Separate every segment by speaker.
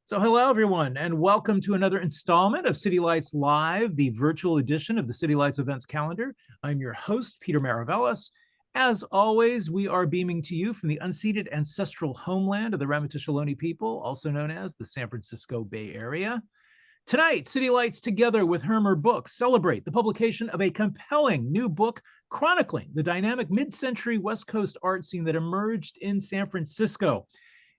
Speaker 1: So hello, everyone, and welcome to another installment of City Lights Live, the virtual edition of the City Lights events calendar. I'm your host, Peter Maravellis. As always, we are beaming to you from the unceded ancestral homeland of the Ramaytush Ohlone people, also known as the San Francisco Bay Area. Tonight, City Lights, together with Hirmer Books, celebrate the publication of a compelling new book chronicling the dynamic mid-century West Coast art scene that emerged in San Francisco.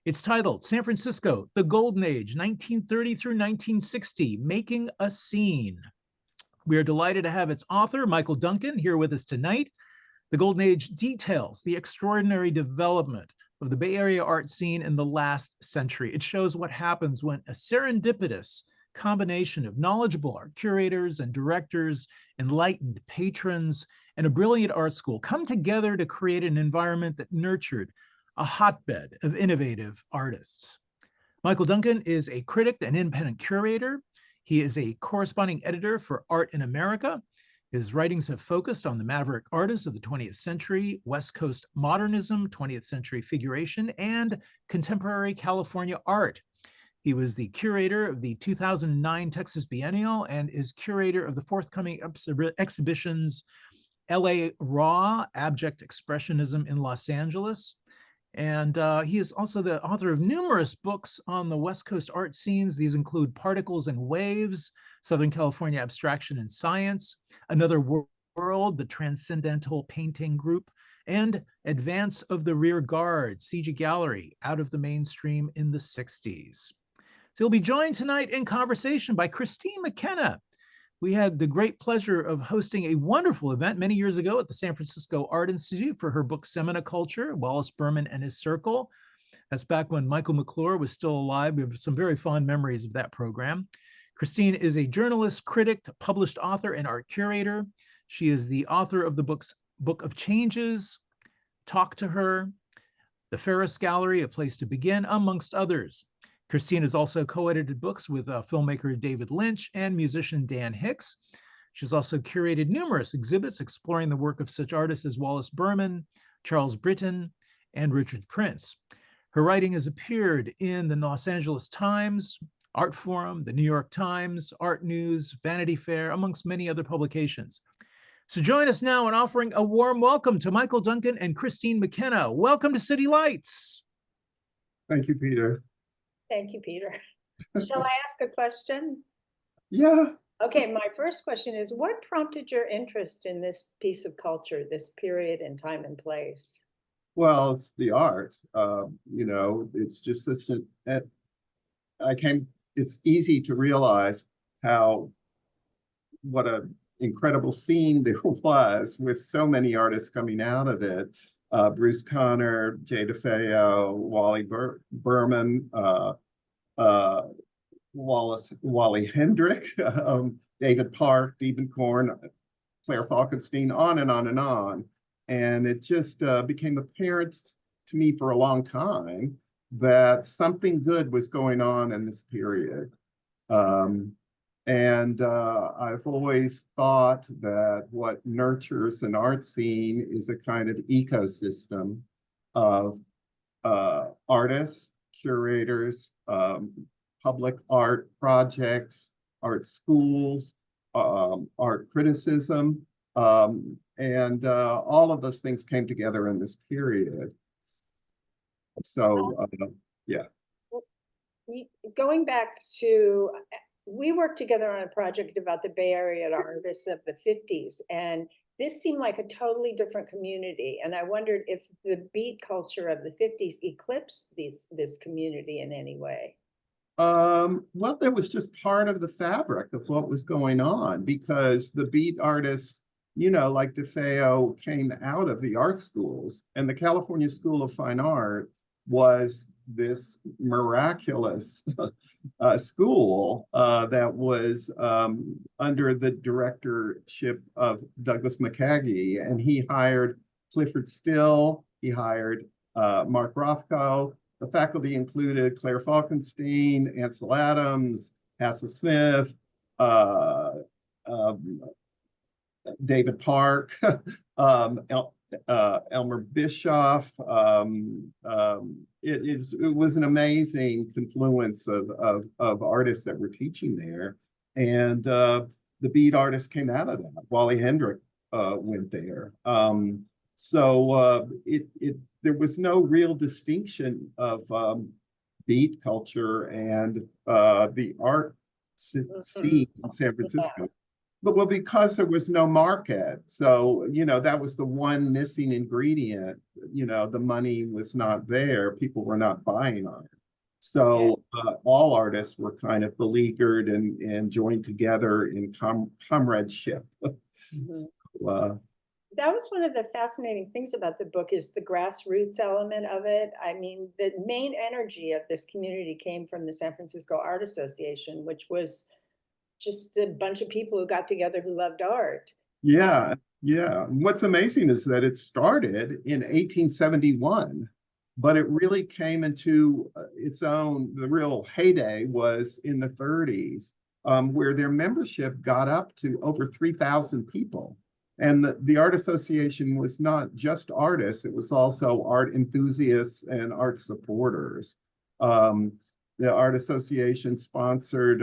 Speaker 1: It's titled San Francisco, the Golden Age, 1930 through 1960, Making a Scene. We are delighted to have its author, Michael Duncan, here with us tonight. The Golden Age details the extraordinary development of the Bay Area art scene in the last century. It shows what happens when a serendipitous combination of knowledgeable art curators and directors, enlightened patrons, and a brilliant art school come together to create an environment that nurtured a hotbed of innovative artists. Michael Duncan is a critic and independent curator. He is a corresponding editor for Art in America. His writings have focused on the maverick artists of the 20th century, West Coast modernism, 20th century figuration, and contemporary California art. He was the curator of the 2009 Texas Biennial and is curator of the forthcoming exhibitions LA Raw, Abject Expressionism in Los Angeles. And he is also the author of numerous books on the West Coast art scenes. These include Particles and Waves, Southern California Abstraction and Science, Another World, The Transcendental Painting Group, and Advance of the Rear Guard, CG Gallery, Out of the Mainstream in the 60s. So he'll be joined tonight in conversation by Kristine McKenna. We had the great pleasure of hosting a wonderful event many years ago at the San Francisco Art Institute for her book Seminiculture, Wallace Berman and His Circle. That's back when Michael McClure was still alive. We have some very fond memories of that program. Kristine is a journalist, critic, published author, and art curator. She is the author of the books Book of Changes, Talk to Her, The Ferris Gallery, A Place to Begin, amongst others. Kristine has also co-edited books with filmmaker David Lynch and musician Dan Hicks. She's also curated numerous exhibits exploring the work of such artists as Wallace Berman, Charles Britton, and Richard Prince. Her writing has appeared in the Los Angeles Times, Art Forum, the New York Times, Art News, Vanity Fair, amongst many other publications. So join us now in offering a warm welcome to Michael Duncan and Kristine McKenna. Welcome to City Lights.
Speaker 2: Thank you, Peter.
Speaker 3: Thank you, Peter. Shall I ask a question?
Speaker 2: Yeah.
Speaker 3: Okay, my first question is, what prompted your interest in this piece of culture, this period in time and place?
Speaker 2: Well, it's the art. It's just such it's easy to realize what an incredible scene there was with so many artists coming out of it. Bruce Conner, Jay DeFeo, Wally Berman, Wally Hendrick, David Park, Diebenkorn, Claire Falkenstein, on and on and on. And it just became apparent to me for a long time that something good was going on in this period. I've always thought that what nurtures an art scene is a kind of ecosystem of artists, curators, public art projects, art schools, art criticism, and all of those things came together in this period. So, yeah.
Speaker 3: Going back to, we worked together on a project about the Bay Area artists of the 50s, and this seemed like a totally different community. And I wondered if the beat culture of the 50s eclipsed this community in any way.
Speaker 2: Well, that was just part of the fabric of what was going on, because the beat artists, like DeFeo, came out of the art schools, and the California School of Fine Art was this miraculous school that was under the directorship of Douglas McCagey, and he hired Clyfford Still, he hired Mark Rothko. The faculty included Claire Falkenstein, Ansel Adams, Hassel Smith, David Park, Elmer Bischoff. It was an amazing confluence of artists that were teaching there. And the beat artists came out of that. Wally Hendrick went there. There was no real distinction of beat culture and the art scene in San Francisco. But well, because there was no market, so that was the one missing ingredient. The money was not there; people were not buying art. So all artists were kind of beleaguered and joined together in comradeship.
Speaker 3: That was one of the fascinating things about the book, is the grassroots element of it. I mean, the main energy of this community came from the San Francisco Art Association, which was just a bunch of people who got together who loved art.
Speaker 2: Yeah. What's amazing is that it started in 1871, but it really came into its own. The real heyday was in the 30s, where their membership got up to over 3,000 people. And the Art Association was not just artists, it was also art enthusiasts and art supporters. The Art Association sponsored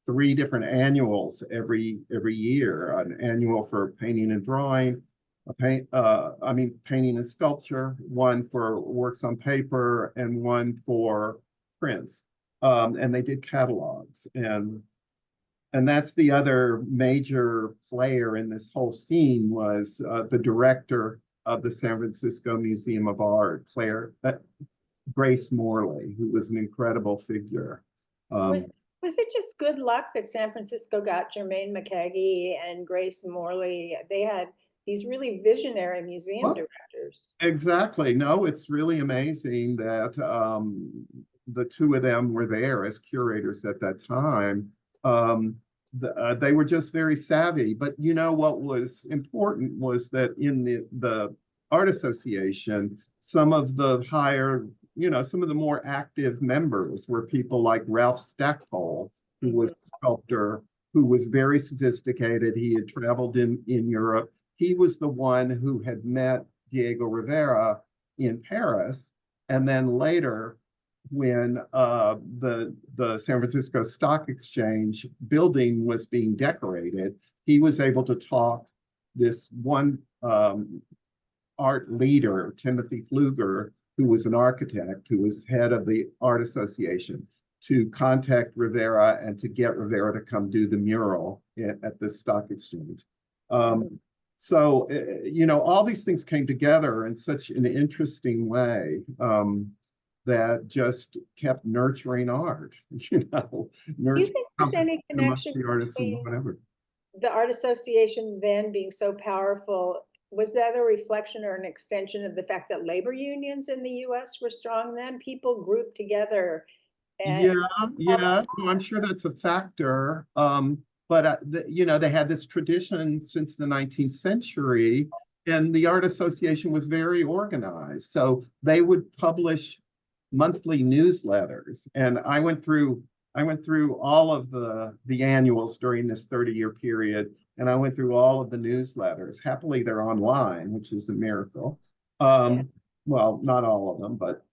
Speaker 2: 3 different annuals every year: an annual for painting and drawing, painting and sculpture, one for works on paper, and one for prints. And they did catalogs, and that's the other major player in this whole scene was the director of the San Francisco Museum of Art, Grace Morley, who was an incredible figure.
Speaker 3: Was it just good luck that San Francisco got Germaine McKagy and Grace Morley? They had these really visionary museum directors.
Speaker 2: Exactly. No, it's really amazing that the 2 of them were there as curators at that time. They were just very savvy. But what was important was that in the Art Association, some of the some of the more active members were people like Ralph Stackpole, who was a sculptor, who was very sophisticated. He had traveled in Europe. He was the one who had met Diego Rivera in Paris. And then later, when the San Francisco Stock Exchange building was being decorated, he was able to talk this one art leader, Timothy Pfluger, who was an architect, who was head of the Art Association, to contact Rivera and to get Rivera to come do the mural at the Stock Exchange. So, all these things came together in such an interesting way that just kept nurturing art,
Speaker 3: Do you think there's any connection
Speaker 2: the artists and
Speaker 3: between
Speaker 2: whatever.
Speaker 3: the Art Association then being so powerful? Was that a reflection or an extension of the fact that labor unions in the US were strong then? People grouped together.
Speaker 2: Yeah, I'm sure that's a factor. But they had this tradition since the 19th century, and the Art Association was very organized. So they would publish monthly newsletters, and I went through all of the annuals during this 30-year period, and I went through all of the newsletters. Happily, they're online, which is a miracle. Well, not all of them, but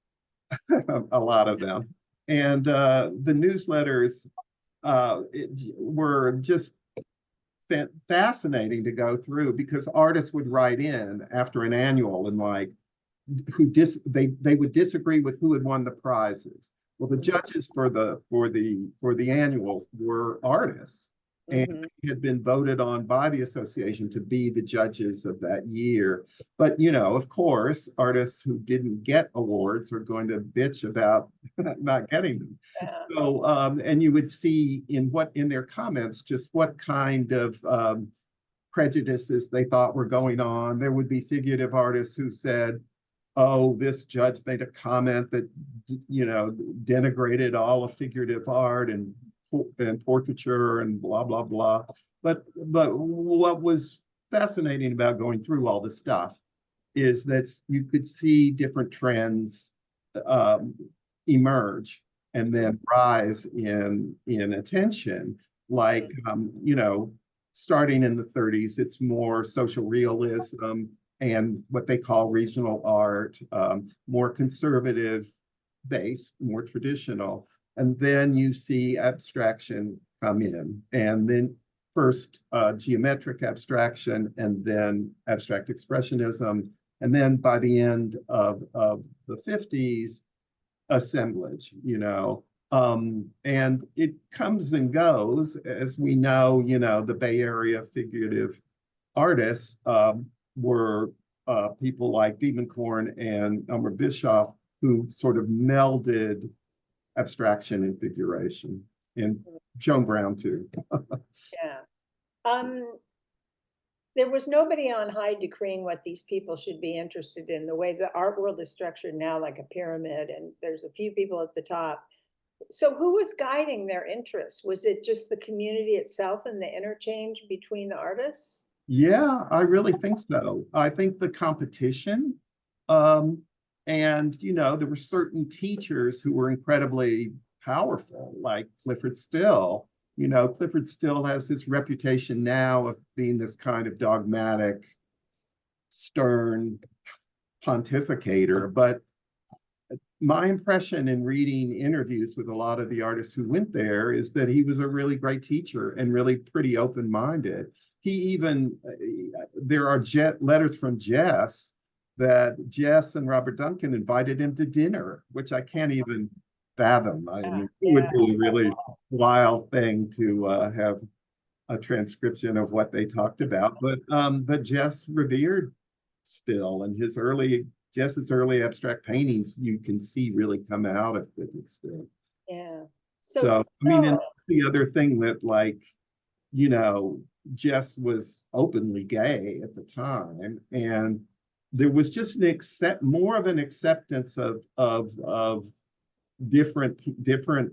Speaker 2: a lot of them. And the newsletters were just fascinating to go through, because artists would write in after an annual and they would disagree with who had won the prizes. Well, the judges for the annuals were artists, and had been voted on by the association to be the judges of that year. But of course, artists who didn't get awards are going to bitch about not getting them. So and you would see in their comments just what kind of prejudices they thought were going on. There would be figurative artists who said, oh, this judge made a comment that denigrated all of figurative art and portraiture and blah blah blah. But what was fascinating about going through all this stuff is that you could see different trends emerge and then rise in attention. Like starting in the 30s, it's more social realism and what they call regional art, more conservative based, more traditional. And then you see abstraction come in, and then first geometric abstraction, and then abstract expressionism. And then by the end of the 50s, assemblage, and it comes and goes. As we know, the Bay Area figurative artists were people like Diebenkorn and Elmer Bischoff, who sort of melded abstraction and figuration, and Joan Brown too.
Speaker 3: Yeah. There was nobody on high decreeing what these people should be interested in, the way the art world is structured now, like a pyramid, and there's a few people at the top. So who was guiding their interests? Was it just the community itself and the interchange between the artists?
Speaker 2: Yeah, I really think so. I think the competition, and there were certain teachers who were incredibly powerful, like Clyfford Still. Clyfford Still has this reputation now of being this kind of dogmatic, stern pontificator. But my impression in reading interviews with a lot of the artists who went there is that he was a really great teacher and really pretty open-minded. He even, there are letters from Jess that Jess and Robert Duncan invited him to dinner, which I can't even fathom. I mean, it would be a really wild thing to have a transcription of what they talked about. But Jess revered Still, and Jess's early abstract paintings you can see really come out of Clyfford Still.
Speaker 3: Yeah.
Speaker 2: So I mean, and the other thing that, like, Jess was openly gay at the time, and there was just more of an acceptance of different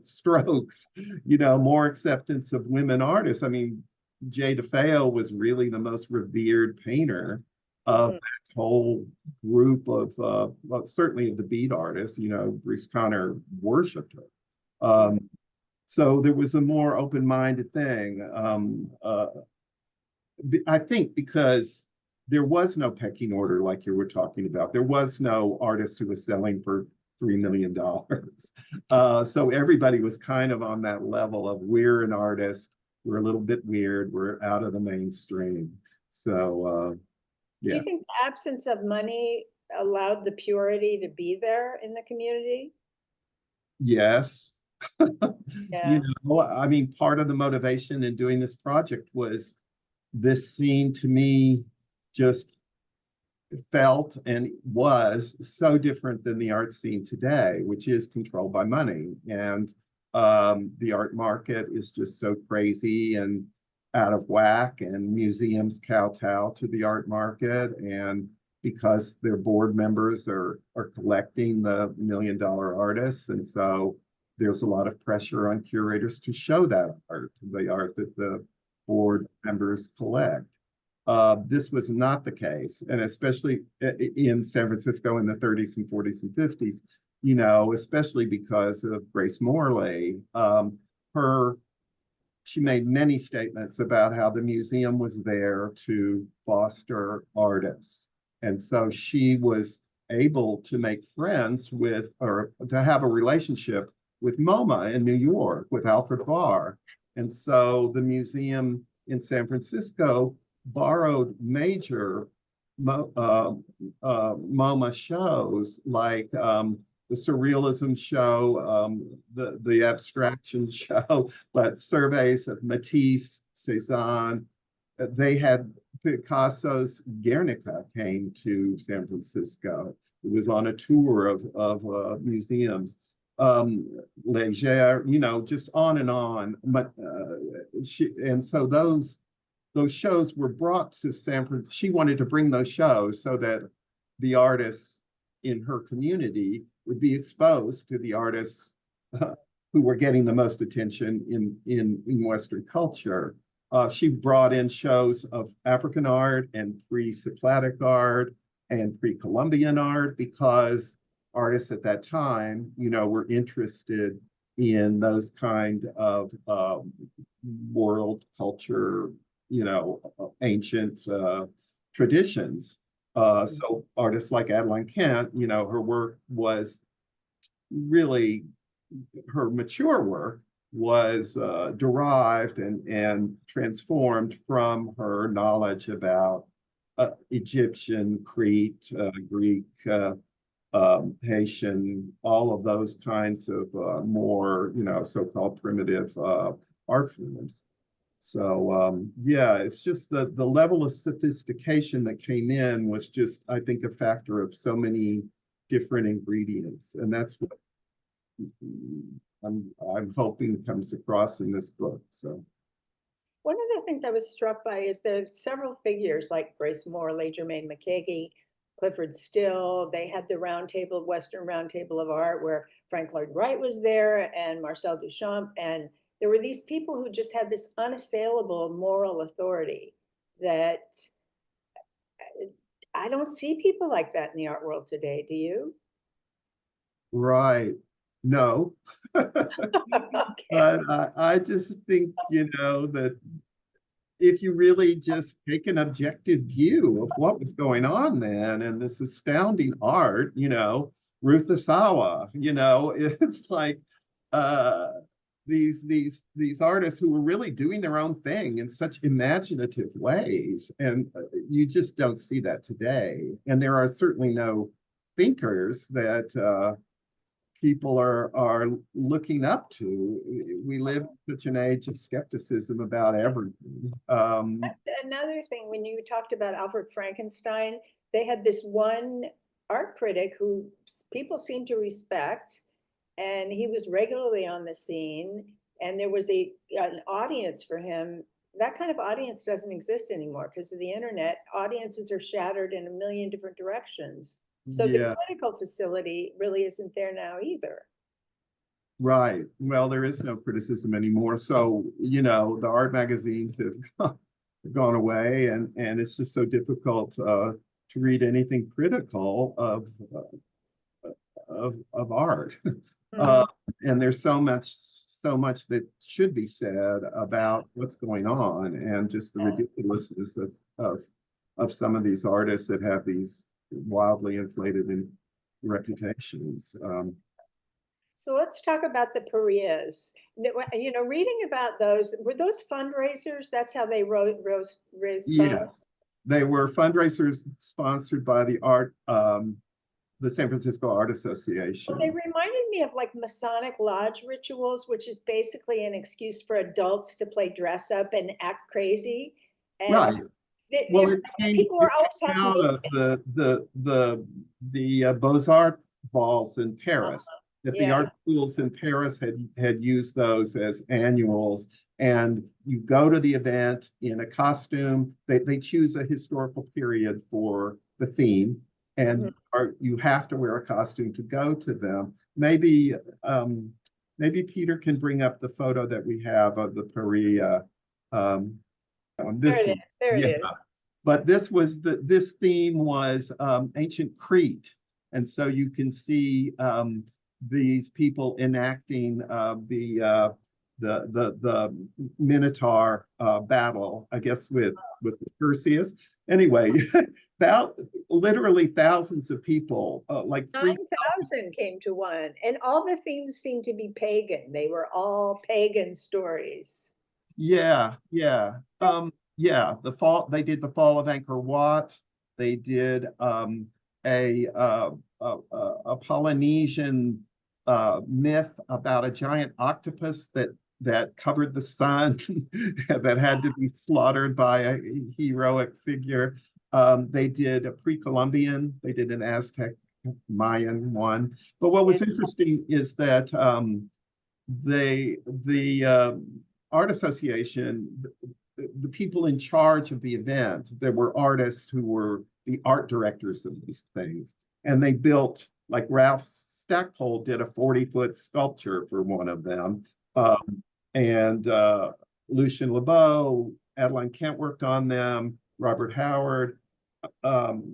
Speaker 2: strokes, more acceptance of women artists. I mean, DeFeo was really the most revered painter of that whole group of, well, certainly of the beat artists. Bruce Conner worshipped her. So there was a more open-minded thing. I think because there was no pecking order like you were talking about. There was no artist who was selling for $3 million. So everybody was kind of on that level of, we're an artist, we're a little bit weird, we're out of the mainstream. So yeah.
Speaker 3: Do you think the absence of money allowed the purity to be there in the community?
Speaker 2: Yes.
Speaker 3: Yeah.
Speaker 2: I mean, part of the motivation in doing this project was this scene, to me, just felt and was so different than the art scene today, which is controlled by money. And the art market is just so crazy and out of whack, and museums kowtow to the art market. And because their board members are collecting the $1 million artists, and so there's a lot of pressure on curators to show that art, the art that the board members collect. This was not the case, and especially in San Francisco in the 30s and 40s and 50s, especially because of Grace Morley. She made many statements about how the museum was there to foster artists. And so she was able to make friends with, or to have a relationship with MoMA in New York, with Alfred Barr. And so the museum in San Francisco borrowed major MoMA shows, like the surrealism show, the abstraction show, but surveys of Matisse, Cézanne. They had Picasso's Guernica came to San Francisco. It was on a tour of museums. Leger, just on and on. But and so those shows were brought to San Francisco. She wanted to bring those shows so that the artists in her community would be exposed to the artists who were getting the most attention in Western culture. She brought in shows of African art and pre-Cycladic art and pre-Columbian art, because artists at that time, were interested in those kind of world culture ancient traditions. So artists like Adeline Kent, her work was really, her mature work was derived and transformed from her knowledge about Egyptian, Crete, Greek, Haitian, all of those kinds of more, so-called primitive art forms. So yeah, it's just the level of sophistication that came in was just, I think, a factor of so many different ingredients, and that's what I'm hoping comes across in this book. So
Speaker 3: one of the things I was struck by is there are several figures like Grace Morley, Germaine McKeague, Clyfford Still. They had the Western Round Table of Art, where Frank Lloyd Wright was there and Marcel Duchamp. And there were these people who just had this unassailable moral authority that I don't see people like that in the art world today. Do you?
Speaker 2: right. No.
Speaker 3: Okay.
Speaker 2: But I just think, that if you really just take an objective view of what was going on then, and this astounding art, Ruth Asawa, it's like these artists who were really doing their own thing in such imaginative ways, and you just don't see that today. And there are certainly no thinkers that people are looking up to. We live in such an age of skepticism about everything.
Speaker 3: That's another thing. When you talked about Alfred Falkenstein, they had this one art critic who people seem to respect, and he was regularly on the scene, and there was an audience for him. That kind of audience doesn't exist anymore because of the internet. Audiences are shattered in a million different directions. So the
Speaker 2: Yeah,
Speaker 3: critical facility really isn't there now either.
Speaker 2: right. Well, there is no criticism anymore. So, the art magazines have gone away, and it's just so difficult to read anything critical of art.
Speaker 3: Mhm.
Speaker 2: And there's so much that should be said about what's going on, and just the ridiculousness of some of these artists that have these wildly inflated reputations.
Speaker 3: So let's talk about the Parias. Reading about those, were those fundraisers? That's how they raised
Speaker 2: Yeah,
Speaker 3: funds?
Speaker 2: they were fundraisers sponsored by the San Francisco Art Association.
Speaker 3: Well, they reminded me of like Masonic Lodge rituals, which is basically an excuse for adults to play dress up and act crazy. And
Speaker 2: Right. Well, it
Speaker 3: people were always
Speaker 2: came
Speaker 3: half
Speaker 2: out of the Beaux-Arts balls in Paris. That the
Speaker 3: Yeah.
Speaker 2: art schools in Paris had used those as annuals, and you go to the event in a costume. They choose a historical period for the theme, and you have to wear a costume to go to them. Maybe Peter can bring up the photo that we have of the Paris. This
Speaker 3: There it
Speaker 2: one.
Speaker 3: is. There it
Speaker 2: Yeah.
Speaker 3: is.
Speaker 2: But this theme was ancient Crete, and so you can see these people enacting the Minotaur battle, I guess, with Perseus. Anyway, literally thousands of people, like
Speaker 3: 9,000 came to one, and all the themes seemed to be pagan. They were all pagan stories.
Speaker 2: Yeah, yeah. Yeah, they did the fall of Angkor Wat. They did a Polynesian myth about a giant octopus that covered the sun that had to be slaughtered by a heroic figure. They did a pre-Columbian, they did an Aztec Mayan one. But what was interesting is that the art association, the people in charge of the event, there were artists who were the art directors of these things, and they built, like Ralph Stackpole did a 40-foot sculpture for one of them, and Lucien Lebeau, Adeline Kent worked on them, Robert Howard, all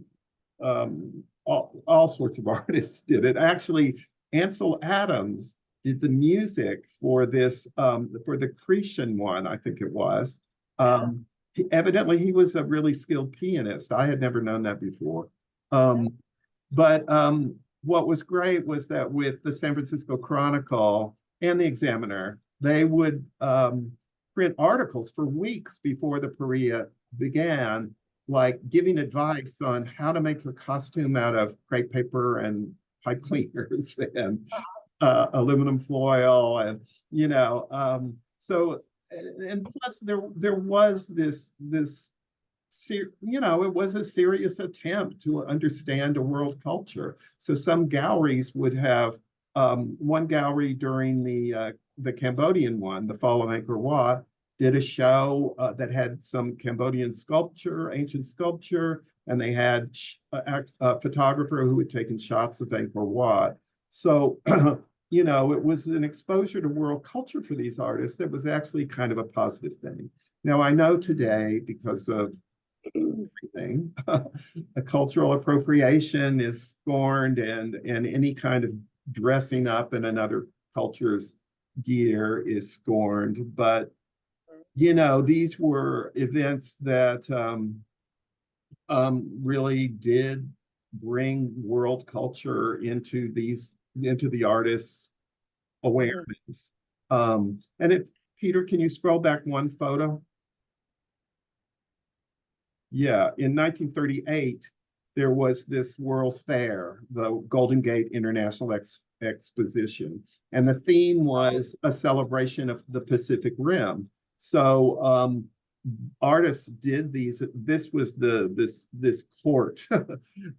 Speaker 2: sorts of artists did it. Actually, Ansel Adams did the music for this, for the Cretan one, I think it was. Evidently he was a really skilled pianist. I had never known that before. But what was great was that with the San Francisco Chronicle and the Examiner, they would print articles for weeks before the Paria began, like giving advice on how to make a costume out of crepe paper and pipe cleaners and aluminum foil, and so and plus there was this it was a serious attempt to understand a world culture. So some galleries would have one gallery during the Cambodian one, the Fall of Angkor Wat, did a show that had some Cambodian sculpture, ancient sculpture, and they had a photographer who had taken shots of Angkor Wat. So, it was an exposure to world culture for these artists that was actually kind of a positive thing. Now, I know today, because of everything, a cultural appropriation is scorned, and any kind of dressing up in another culture's gear is scorned. But these were events that really did bring world culture into the artists' awareness. And if Peter, can you scroll back one photo? Yeah, in 1938, there was this World's Fair, the Golden Gate International Exposition, and the theme was a celebration of the Pacific Rim. So artists did these. This was this court.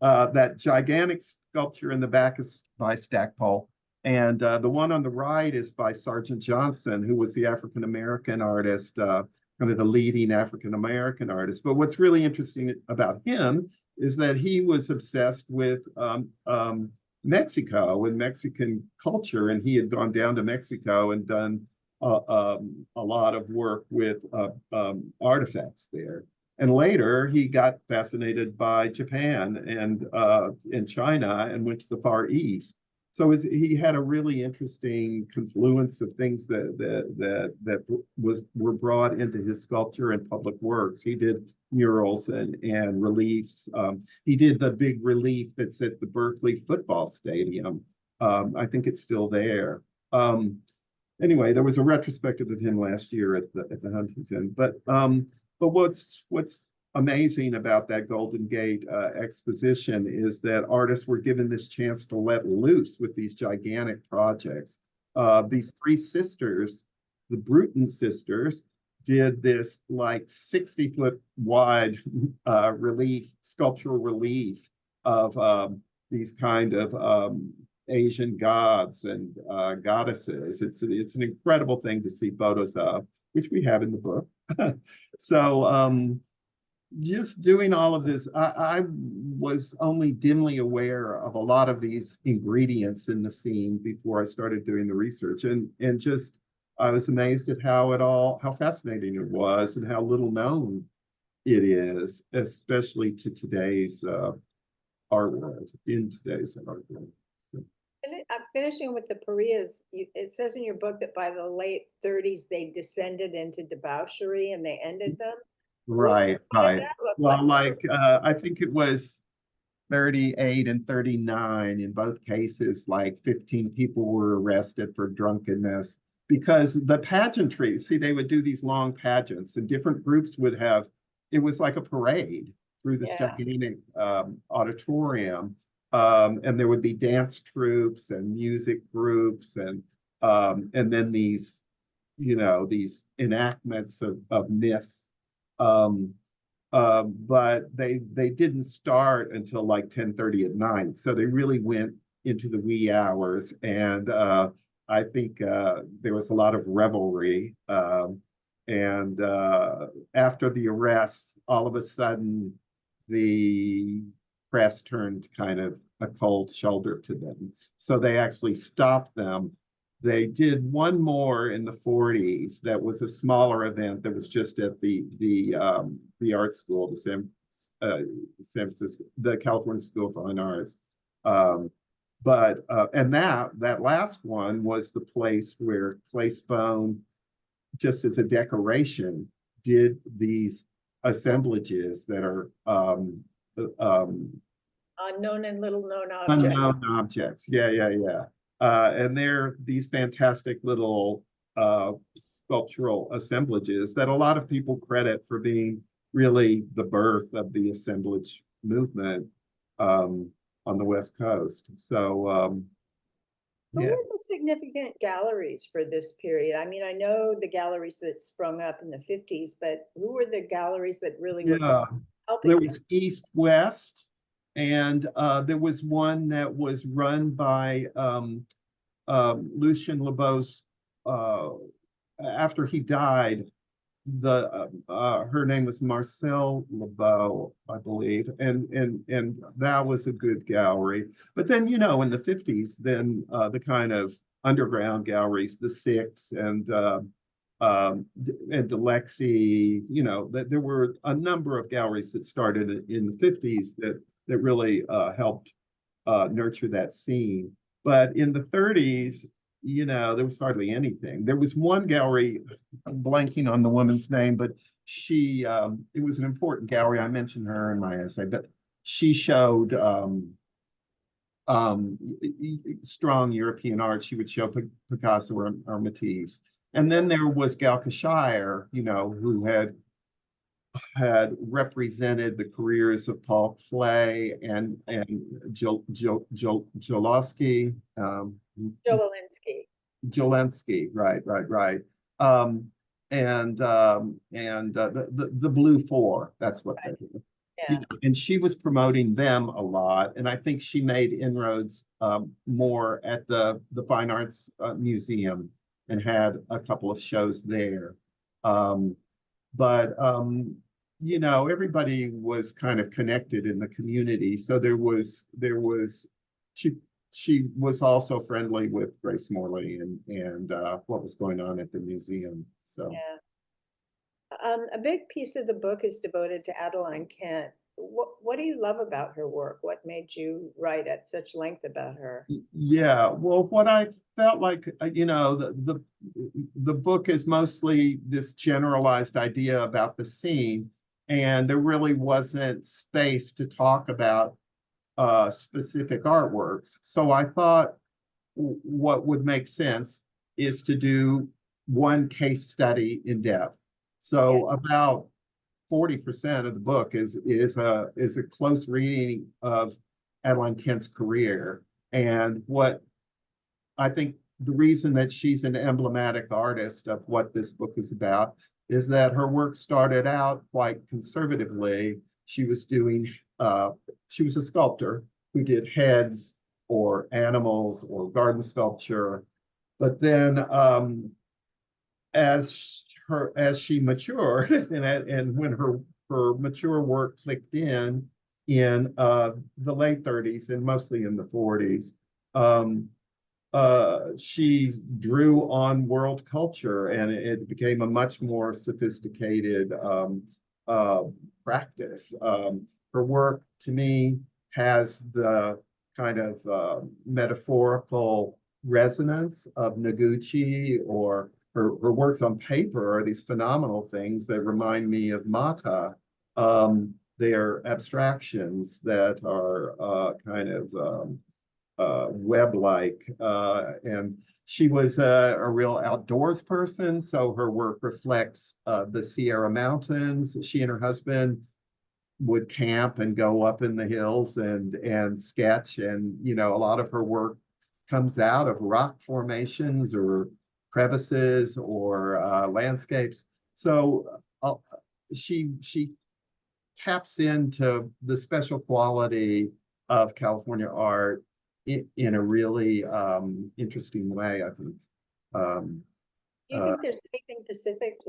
Speaker 2: That gigantic sculpture in the back is by Stackpole, and the one on the right is by Sergeant Johnson, who was the African American artist, kind of the leading African American artist. But what's really interesting about him is that he was obsessed with Mexico and Mexican culture, and he had gone down to Mexico and done a lot of work with artifacts there. And later, he got fascinated by Japan and China, and went to the Far East. So he had a really interesting confluence of things that were brought into his sculpture and public works. He did murals and reliefs. He did the big relief that's at the Berkeley football stadium. I think it's still there. Anyway, there was a retrospective of him last year at the Huntington. But what's amazing about that Golden Gate exposition is that artists were given this chance to let loose with these gigantic projects. These three sisters, the Bruton sisters, did this like 60-foot wide sculptural relief of these kind of Asian gods and goddesses. It's an incredible thing to see photos of, which we have in the book. So just doing all of this, I was only dimly aware of a lot of these ingredients in the scene before I started doing the research, and just I was amazed at how fascinating it was and how little known it is, especially to today's art world, in today's art world.
Speaker 3: I'm finishing with the Parias. It says in your book that by the late 30s, they descended into debauchery and they ended them.
Speaker 2: Right,
Speaker 3: What
Speaker 2: right.
Speaker 3: did that look
Speaker 2: Well,
Speaker 3: like?
Speaker 2: I think it was 38 and 39. In both cases, like 15 people were arrested for drunkenness, because the pageantry, see, they would do these long pageants, and different groups would have, it was like a parade through this gigantic auditorium. And there would be dance troupes and music groups, and then these enactments of myths. But they didn't start until like 10:30 at night. So they really went into the wee hours. And I think there was a lot of revelry. And after the arrests, all of a sudden, the press turned kind of a cold shoulder to them. So they actually stopped them. They did one more in the 40s. That was a smaller event that was just at the art school, the San Francisco, the California School of Fine Arts. And that last one was the place where Clay Spohn, just as a decoration, did these assemblages that are
Speaker 3: Unknown and little known object.
Speaker 2: unknown objects. Yeah, yeah, yeah. And they're these fantastic little sculptural assemblages that a lot of people credit for being really the birth of the assemblage movement on the West Coast. So,
Speaker 3: Who
Speaker 2: yeah.
Speaker 3: were the significant galleries for this period? I mean, I know the galleries that sprung up in the 50s, but who were the galleries that really were
Speaker 2: Yeah,
Speaker 3: helping
Speaker 2: there
Speaker 3: them?
Speaker 2: was East West, and there was one that was run by Lucien Lebeau's. After he died, her name was Marcel Lebeau, I believe, and that was a good gallery. But then, you know, in the 50s, then the kind of underground galleries, the Six and Alexi, you know, that there were a number of galleries that started in the 50s that really helped nurture that scene. But in the 30s, you know, there was hardly anything. There was one gallery, I'm blanking on the woman's name, but she, it was an important gallery. I mentioned her in my essay, but she showed strong European art. She would show Picasso or Matisse. And then there was Galka Shire, you know, who had represented the careers of Paul Klee and Jolowski, Jolensky, right. The Blue Four, that's what they were.
Speaker 3: Yeah.
Speaker 2: And she was promoting them a lot, and I think she made inroads more at the Fine Arts Museum and had a couple of shows there. But you know, everybody was kind of connected in the community, so there was she was also friendly with Grace Morley and what was going on at the museum. So
Speaker 3: yeah. A big piece of the book is devoted to Adeline Kent. What do you love about her work? What made you write at such length about her?
Speaker 2: yeah, well, what I felt like, you know, the book is mostly this generalized idea about the scene, and there really wasn't space to talk about specific artworks. So I thought what would make sense is to do one case study in depth. So about 40% of the book is a close reading of Adeline Kent's career. And what I think the reason that she's an emblematic artist of what this book is about is that her work started out quite conservatively. She was a sculptor who did heads or animals or garden sculpture. But then as she matured and when her mature work clicked in the late 30s and mostly in the 40s, she drew on world culture, and it became a much more sophisticated practice. Her work, to me, has the kind of metaphorical resonance of Noguchi, or her works on paper are these phenomenal things that remind me of Mata. They're abstractions that are kind of web-like, and she was a real outdoors person, so her work reflects the Sierra Mountains. She and her husband would camp and go up in the hills and sketch, and you know, a lot of her work comes out of rock formations or crevices or landscapes. So she taps into the special quality of California art in a really interesting way, I think.
Speaker 3: Do you think there's anything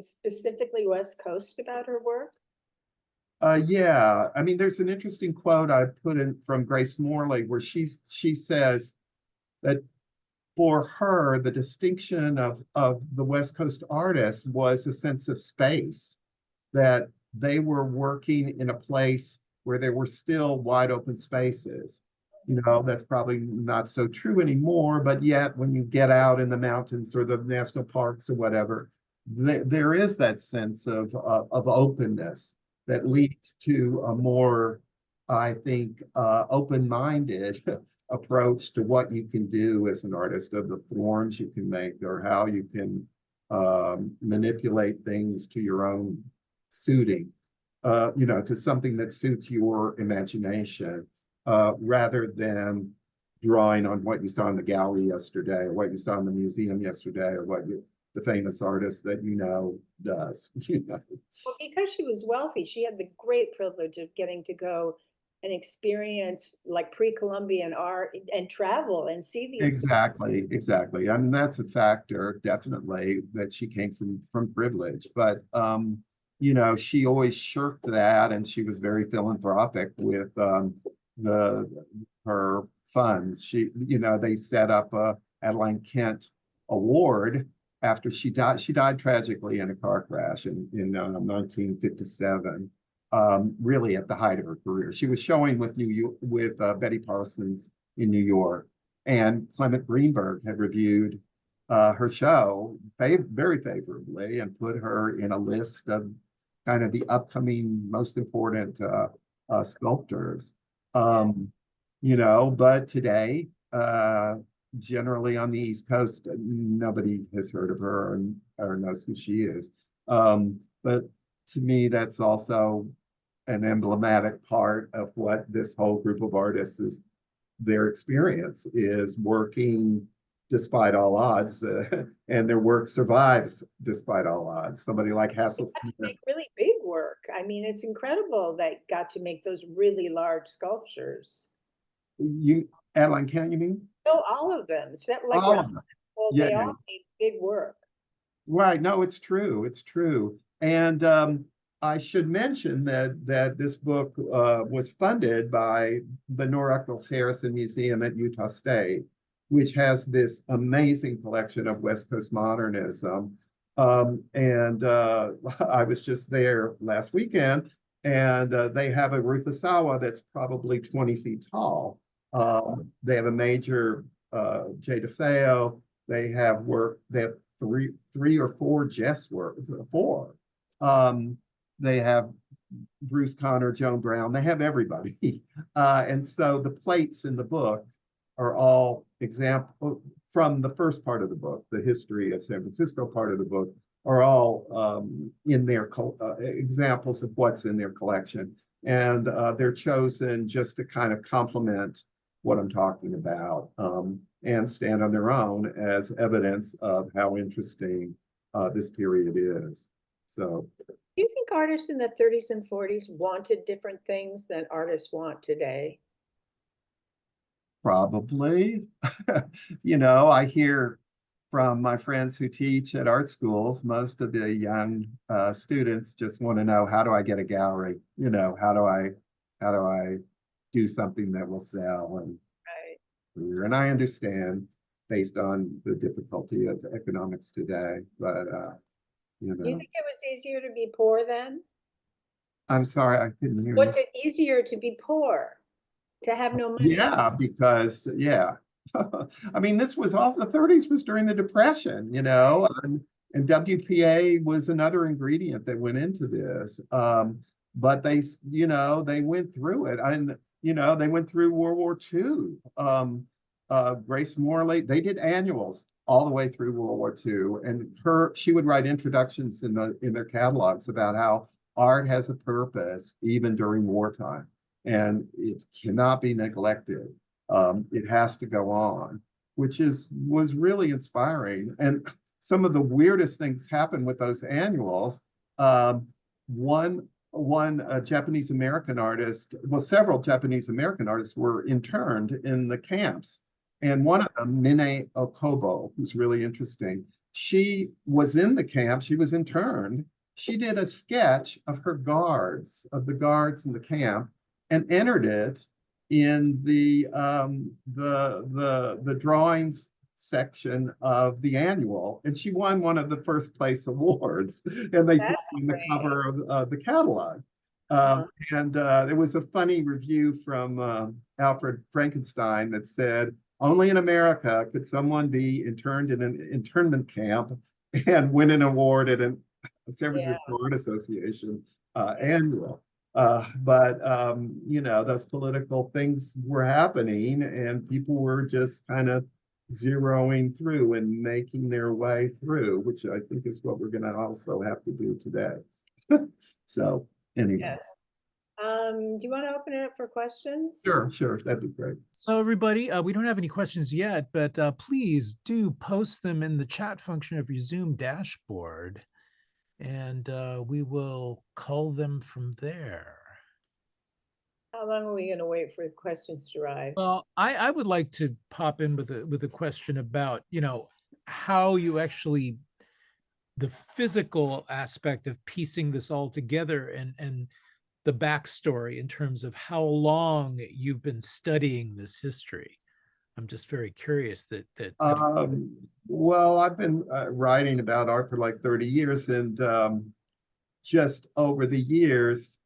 Speaker 3: specifically West Coast about her work?
Speaker 2: Yeah, I mean, there's an interesting quote I put in from Grace Morley where she says that for her, the distinction of the West Coast artists was a sense of space, that they were working in a place where there were still wide open spaces. You know, that's probably not so true anymore, but yet when you get out in the mountains or the national parks or whatever, there is that sense of openness that leads to a more, I think, open-minded approach to what you can do as an artist, of the forms you can make, or how you can manipulate things to your own suiting, to something that suits your imagination, rather than drawing on what you saw in the gallery yesterday, or what you saw in the museum yesterday, or what the famous artist that does.
Speaker 3: Well, because she was wealthy, she had the great privilege of getting to go and experience like pre-Columbian art and travel and see these things.
Speaker 2: Exactly. I mean, that's a factor, definitely, that she came from privilege. But she always shirked that, and she was very philanthropic with her funds. They set up a Adeline Kent Award after she died. She died tragically in a car crash in 1957. Really at the height of her career. She was showing with Betty Parsons in New York, and Clement Greenberg had reviewed her show very favorably and put her in a list of kind of the upcoming most important sculptors. But today, generally on the East Coast, nobody has heard of her or knows who she is. But to me, that's also an emblematic part of what this whole group of artists is. Their experience is working despite all odds, and their work survives despite all odds. Somebody like Hassel
Speaker 3: They got to make really big work. I mean, it's incredible they got to make those really large sculptures.
Speaker 2: Adeline Kent, you mean?
Speaker 3: No, all of them. It's not like
Speaker 2: All of them.
Speaker 3: well,
Speaker 2: Yeah.
Speaker 3: they all made big work.
Speaker 2: Right. No, it's true. It's true. And I should mention that this book was funded by the Nora Eccles Harrison Museum at Utah State, which has this amazing collection of West Coast modernism. And I was just there last weekend, and they have a Ruth Asawa that's probably 20 feet tall. They have a major DeFeo. They have three or four Jess works, four. They have Bruce Conner, Joan Brown. They have everybody. And so the plates in the book are all example from the first part of the book, the history of San Francisco part of the book, are all in their examples of what's in their collection. And they're chosen just to kind of complement what I'm talking about, and stand on their own as evidence of how interesting this period is. So,
Speaker 3: do you think artists in the 30s and 40s wanted different things than artists want today?
Speaker 2: probably. I hear from my friends who teach at art schools, most of the young students just want to know, how do I get a gallery? How do I do something that will sell? And I understand, based on the difficulty of economics today, but
Speaker 3: Do you think it was easier to be poor then?
Speaker 2: I'm sorry, I couldn't hear you.
Speaker 3: Was it easier to be poor, to have no money?
Speaker 2: Yeah, because I mean, this was all the 30s was during the Depression, and WPA was another ingredient that went into this. But they went through it, and they went through World War II. Grace Morley, they did annuals all the way through World War II, and she would write introductions in their catalogs about how art has a purpose even during wartime, and it cannot be neglected. It has to go on, which was really inspiring. And some of the weirdest things happened with those annuals. One Japanese American artist, well, several Japanese American artists were interned in the camps. And one of them, Mine Okobo, who's really interesting, she was in the camp, she was interned. She did a sketch of the guards in the camp, and entered it in the drawings section of the annual, and she won one of the first place awards, and they put in the cover of the catalog. And there was a funny review from Alfred Falkenstein that said, only in America could someone be interned in an internment camp and win an award at a San Francisco Art Association annual. You know, those political things were happening and people were just kind of zeroing through and making their way through, which I think is what we're going to also have to do today. So anyway.
Speaker 3: Yes. Do you want to open it up for questions?
Speaker 2: Sure, that'd be great.
Speaker 1: So everybody, we don't have any questions yet, but please do post them in the chat function of your Zoom dashboard, and we will cull them from there.
Speaker 3: How long are we going to wait for questions to arrive?
Speaker 1: Well, I would like to pop in with a question about, you know, how you actually, the physical aspect of piecing this all together, and the backstory in terms of how long you've been studying this history. I'm just very curious that
Speaker 2: well, I've been writing about art for like 30 years, and just over the years,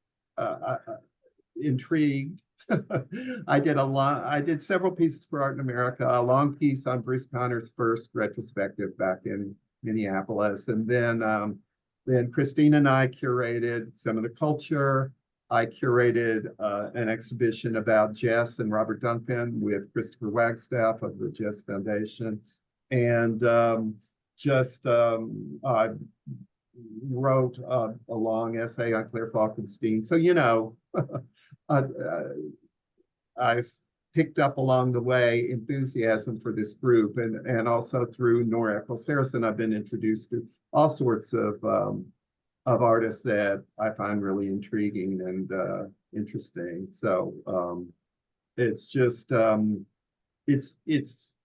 Speaker 2: intrigued. I did several pieces for Art in America, a long piece on Bruce Conner's first retrospective back in Minneapolis, and then Kristine and I curated some of the culture. I curated an exhibition about Jess and Robert Duncan with Christopher Wagstaff of the Jess Foundation. And I wrote a long essay on Claire Falkenstein. So, you know, I've picked up along the way enthusiasm for this group, and also through Nora Eccles Harrison, I've been introduced to all sorts of artists that I find really intriguing and interesting. So it's just it's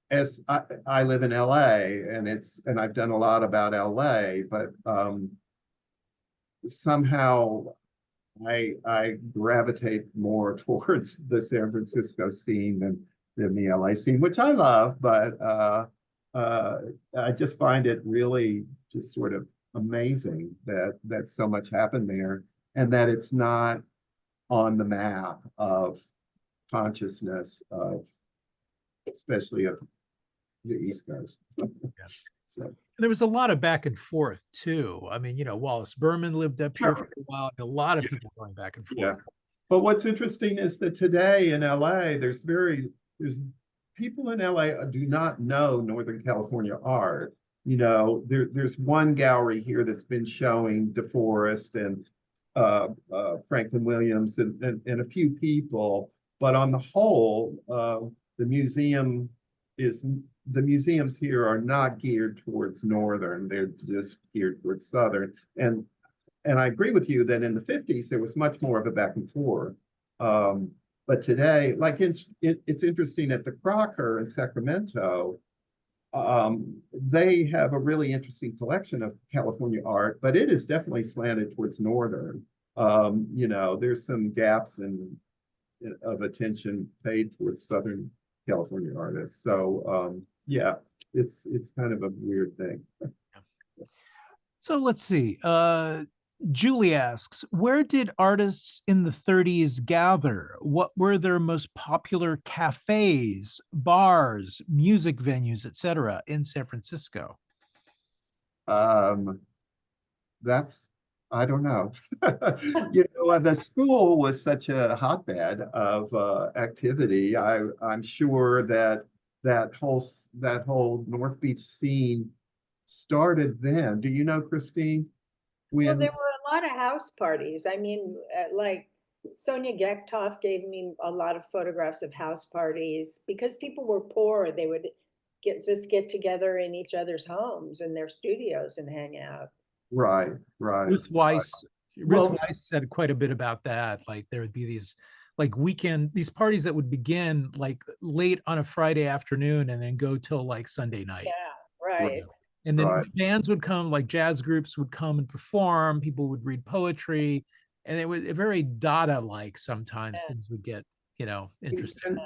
Speaker 2: as I live in LA, and I've done a lot about LA, but somehow I gravitate more towards the San Francisco scene than the LA scene, which I love, but I just find it really just sort of amazing that so much happened there, and that it's not on the map of consciousness of, especially of the East Coast.
Speaker 1: Yeah.
Speaker 2: So
Speaker 1: there was a lot of back and forth too. I mean, you know, Wallace Berman lived up here for a while. A lot of people going back and forth.
Speaker 2: Yeah. But what's interesting is that today in LA, there's people in LA do not know Northern California art. You know, there's one gallery here that's been showing DeForest and Franklin Williams and a few people, but on the whole, the museums here are not geared towards Northern, they're just geared towards Southern. And I agree with you that in the 50s, there was much more of a back and forth. But today, like it's interesting at the Crocker in Sacramento, they have a really interesting collection of California art, but it is definitely slanted towards Northern. You know, there's some gaps of attention paid towards Southern California artists. So yeah, it's kind of a weird thing.
Speaker 1: So let's see. Julie asks, where did artists in the 30s gather? What were their most popular cafes, bars, music venues, etc. in San Francisco?
Speaker 2: I don't know. You know, the school was such a hotbed of activity. I'm sure that whole North Beach scene started then. Do you know, Kristine?
Speaker 3: Well, there were a lot of house parties. I mean, like Sonia Gektoff gave me a lot of photographs of house parties because people were poor. They would just get together in each other's homes and their studios and hang out.
Speaker 2: Right.
Speaker 1: Ruth Weiss said quite a bit about that. Like there would be these these parties that would begin like late on a Friday afternoon and then go till like Sunday night.
Speaker 3: Yeah, right.
Speaker 1: And then bands would come, like jazz groups would come and perform, people would read poetry, and it was very Dada-like sometimes. Things would get, you know, interesting.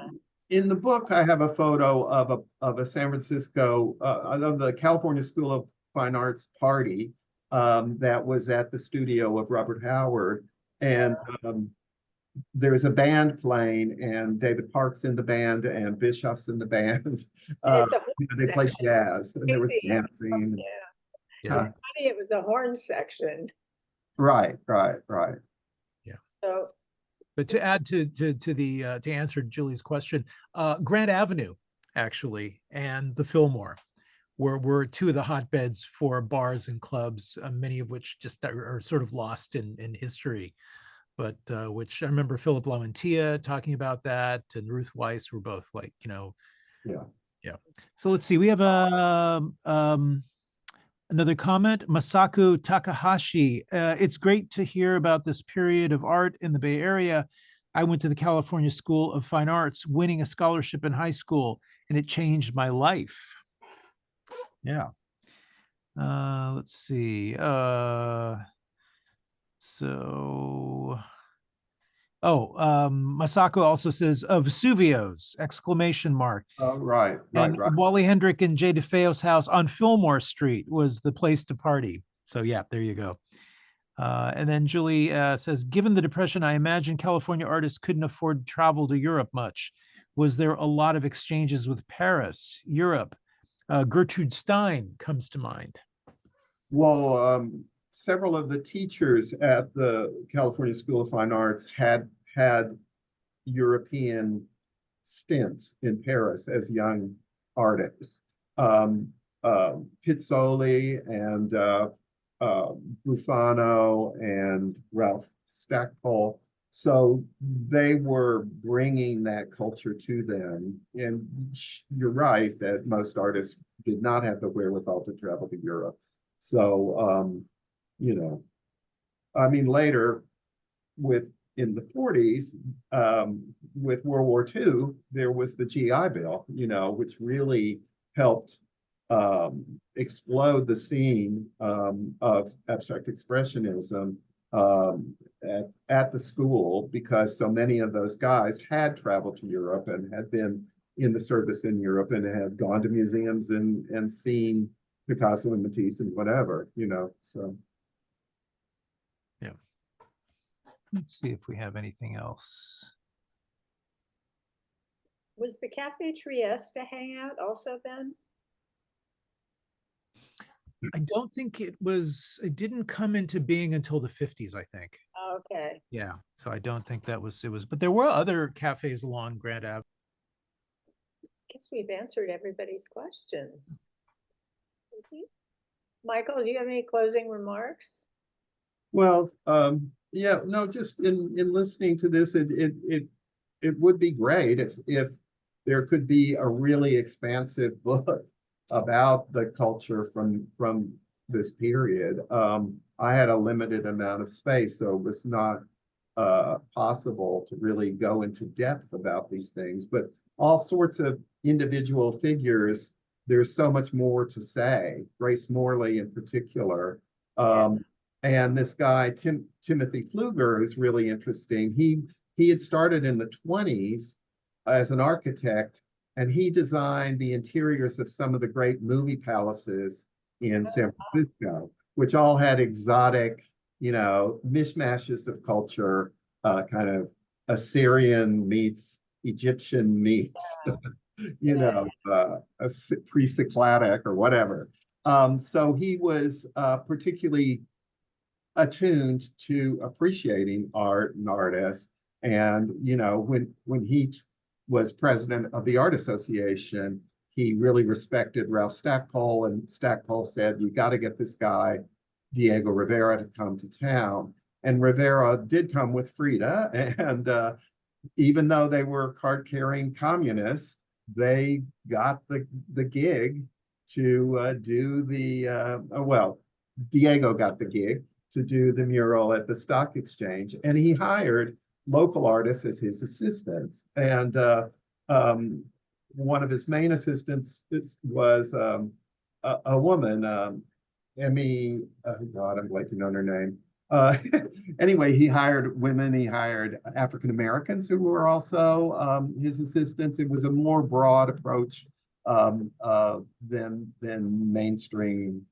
Speaker 2: In the book, I have a photo of a San Francisco, of the California School of Fine Arts party that was at the studio of Robert Howard. And there's a band playing, and David Park's in the band, and Bischoff's in the band. They play jazz, and there was dancing.
Speaker 3: Yeah. It's funny, it was a horn section.
Speaker 2: Right.
Speaker 3: So
Speaker 1: But to add to answer Julie's question, Grant Avenue actually and the Fillmore were two of the hotbeds for bars and clubs, many of which just are sort of lost in history. But which I remember Philip Lamantia talking about that, and Ruth Weiss were both like,
Speaker 2: Yeah.
Speaker 1: yeah. So let's see. We have another comment, Masaku Takahashi. It's great to hear about this period of art in the Bay Area. I went to the California School of Fine Arts, winning a scholarship in high school, and it changed my life. Yeah. Let's see. Masako also says Vesuvios, exclamation mark.
Speaker 2: Oh, right.
Speaker 1: And Wally Hendrick and Jay DeFeo's house on Fillmore Street was the place to party. So yeah, there you go. And then Julie says, given the Depression, I imagine California artists couldn't afford to travel to Europe much. Was there a lot of exchanges with Paris, Europe? Gertrude Stein comes to mind.
Speaker 2: Well, several of the teachers at the California School of Fine Arts had European stints in Paris as young artists. Pizzoli and Bufano and Ralph Stackpole. So they were bringing that culture to them. And you're right that most artists did not have the wherewithal to travel to Europe. So, I mean, later in the 40s, with World War II, there was the GI Bill, which really helped explode the scene of abstract expressionism at the school, because so many of those guys had traveled to Europe and had been in the service in Europe and had gone to museums and seen Picasso and Matisse and whatever, so.
Speaker 1: Yeah. Let's see if we have anything else.
Speaker 3: Was the Cafe Trieste a hangout also then?
Speaker 1: I don't think it didn't come into being until the 50s, I think.
Speaker 3: Okay.
Speaker 1: Yeah. So I don't think it was, but there were other cafes along Grand Ave.
Speaker 3: I guess we've answered everybody's questions. Michael, do you have any closing remarks?
Speaker 2: Well, yeah, no, just in listening to this, it would be great if there could be a really expansive book about the culture from this period. I had a limited amount of space, so it was not possible to really go into depth about these things, but all sorts of individual figures, there's so much more to say. Grace Morley in particular. And this guy, Timothy Pfluger, is really interesting. He had started in the 20s as an architect, and he designed the interiors of some of the great movie palaces in San Francisco, which all had exotic, mishmashes of culture, kind of Assyrian meets Egyptian meets, pre-Cycladic or whatever. So he was particularly attuned to appreciating art and artists. And, when he was president of the Art Association, he really respected Ralph Stackpole, and Stackpole said, you got to get this guy, Diego Rivera, to come to town. And Rivera did come with Frida, and even though they were card-carrying communists, they got the gig to do Diego got the gig to do the mural at the stock exchange, and he hired local artists as his assistants. And one of his main assistants was a woman, Emmy, oh God, I'm blanking on her name. Anyway, he hired women, he hired African Americans who were also his assistants. It was a more broad approach than mainstream,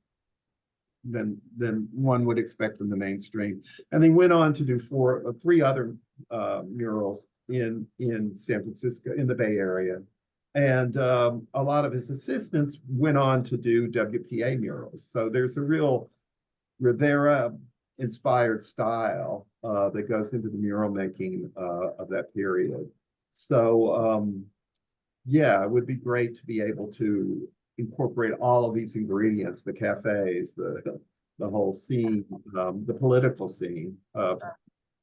Speaker 2: than one would expect from the mainstream. And he went on to do three other murals in San Francisco, in the Bay Area. And a lot of his assistants went on to do WPA murals. So there's a real Rivera inspired style that goes into the mural making of that period. So yeah, it would be great to be able to incorporate all of these ingredients, the cafes, the whole scene, the political scene of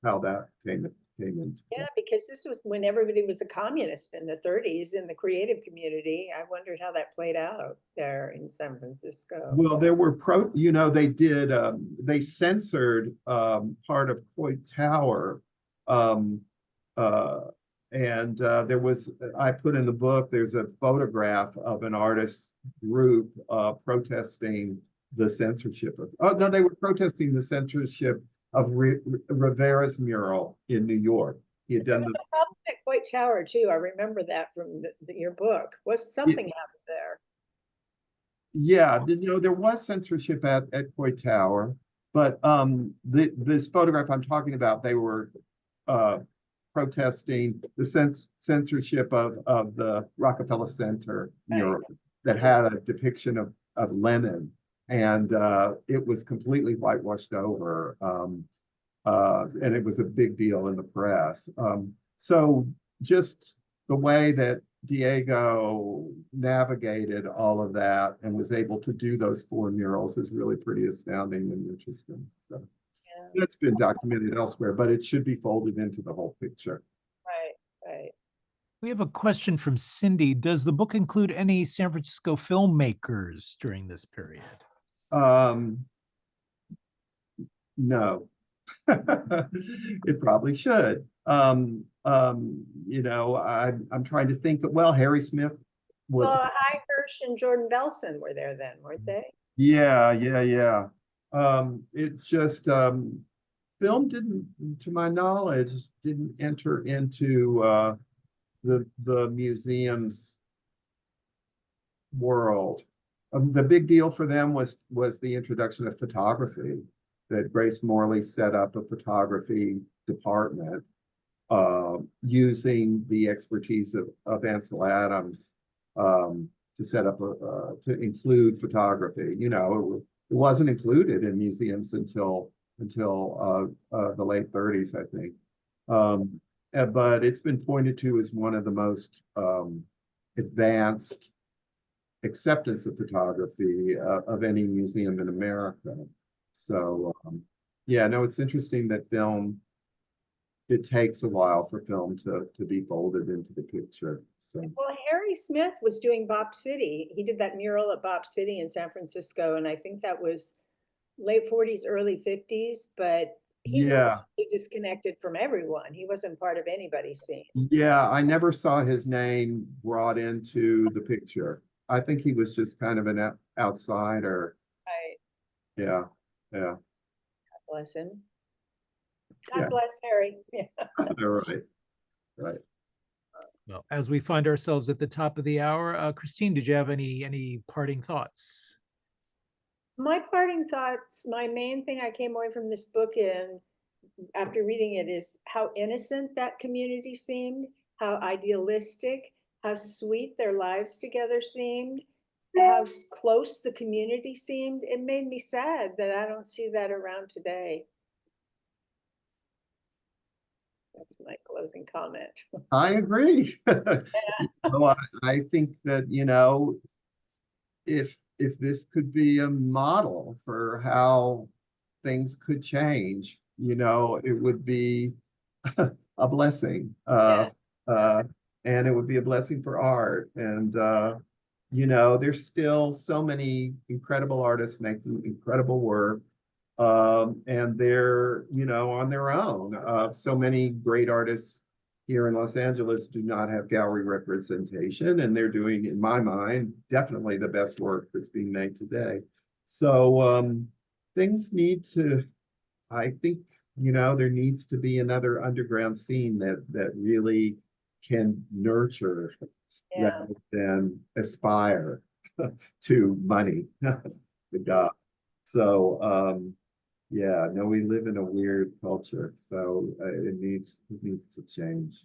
Speaker 2: how that came into.
Speaker 3: Yeah, because this was when everybody was a communist in the 30s in the creative community. I wondered how that played out there in San Francisco.
Speaker 2: Well, there were you know, they censored part of Coit Tower. Um, uh, and there was, I put in the book, there's a photograph of an artist group protesting the censorship of, oh no, they were protesting the censorship of Rivera's mural in New York. He had
Speaker 3: There
Speaker 2: done
Speaker 3: was a problem at Coit Tower too. I remember that from your book. Was something happened there?
Speaker 2: Yeah, you know, there was censorship at Coit Tower, but this photograph I'm talking about, they were protesting the censorship of the Rockefeller Center mural that had a depiction of Lenin, and it was completely whitewashed over, and it was a big deal in the press. So just the way that Diego navigated all of that and was able to do those 4 murals is really pretty astounding and interesting. So that's been documented elsewhere, but it should be folded into the whole picture.
Speaker 3: Right.
Speaker 1: We have a question from Cindy. Does the book include any San Francisco filmmakers during this period?
Speaker 2: No. It probably should. You know, I'm trying to think. Well, Harry Smith was.
Speaker 3: Well, High Hirsch and Jordan Belson were there then, weren't they?
Speaker 2: Yeah. It just film didn't, to my knowledge, didn't enter into the museum's world. The big deal for them was the introduction of photography, that Grace Morley set up a photography department using the expertise of Ansel Adams to set up to include photography. You know, it wasn't included in museums until the late 30s, I think. But it's been pointed to as one of the most advanced acceptance of photography of any museum in America. So yeah, no, it's interesting that film, it takes a while for film to be folded into the picture. So
Speaker 3: well, Harry Smith was doing Bop City. He did that mural at Bop City in San Francisco, and I think that was late 40s, early 50s, but he was disconnected from everyone. He wasn't part of anybody's scene.
Speaker 2: Yeah, I never saw his name brought into the picture. I think he was just kind of an outsider.
Speaker 3: Right.
Speaker 2: Yeah.
Speaker 3: God bless him. God bless Harry.
Speaker 2: Yeah. Right.
Speaker 1: Well, as we find ourselves at the top of the hour, Kristine, did you have any parting thoughts?
Speaker 3: My parting thoughts, my main thing I came away from this book in after reading it is how innocent that community seemed, how idealistic, how sweet their lives together seemed, how close the community seemed. It made me sad that I don't see that around today. That's my closing comment.
Speaker 2: I agree. Well, I think that, you know, if this could be a model for how things could change, you know, it would be a blessing. And it would be a blessing for art. And you know, there's still so many incredible artists making incredible work. And they're, you know, on their own. So many great artists here in Los Angeles do not have gallery representation, and they're doing, in my mind, definitely the best work that's being made today. So things need to, I think, you know, there needs to be another underground scene that really can nurture rather than aspire to money, the God. So yeah, no, we live in a weird culture, so it needs to change.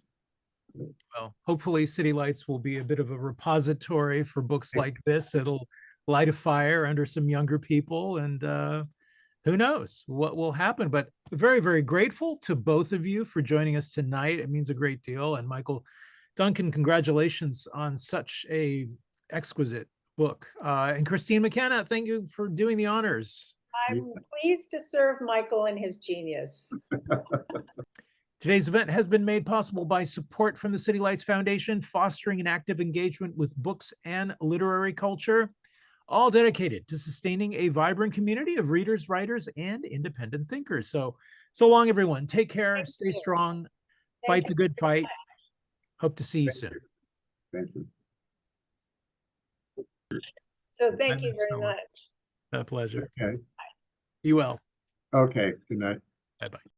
Speaker 1: Well, hopefully City Lights will be a bit of a repository for books like this. It'll light a fire under some younger people and who knows what will happen, but very, very grateful to both of you for joining us tonight. It means a great deal. And Michael Duncan, congratulations on such a exquisite book. And Kristine McKenna, thank you for doing the honors.
Speaker 3: I'm pleased to serve Michael and his genius.
Speaker 1: Today's event has been made possible by support from the City Lights Foundation, fostering an active engagement with books and literary culture, all dedicated to sustaining a vibrant community of readers, writers, and independent thinkers. So long, everyone. Take care, stay strong, fight the good fight. Hope to see you soon.
Speaker 2: Thank you.
Speaker 3: So thank you very much.
Speaker 1: A pleasure.
Speaker 2: Okay.
Speaker 1: Be well.
Speaker 2: Okay. Good night.
Speaker 1: Bye-bye.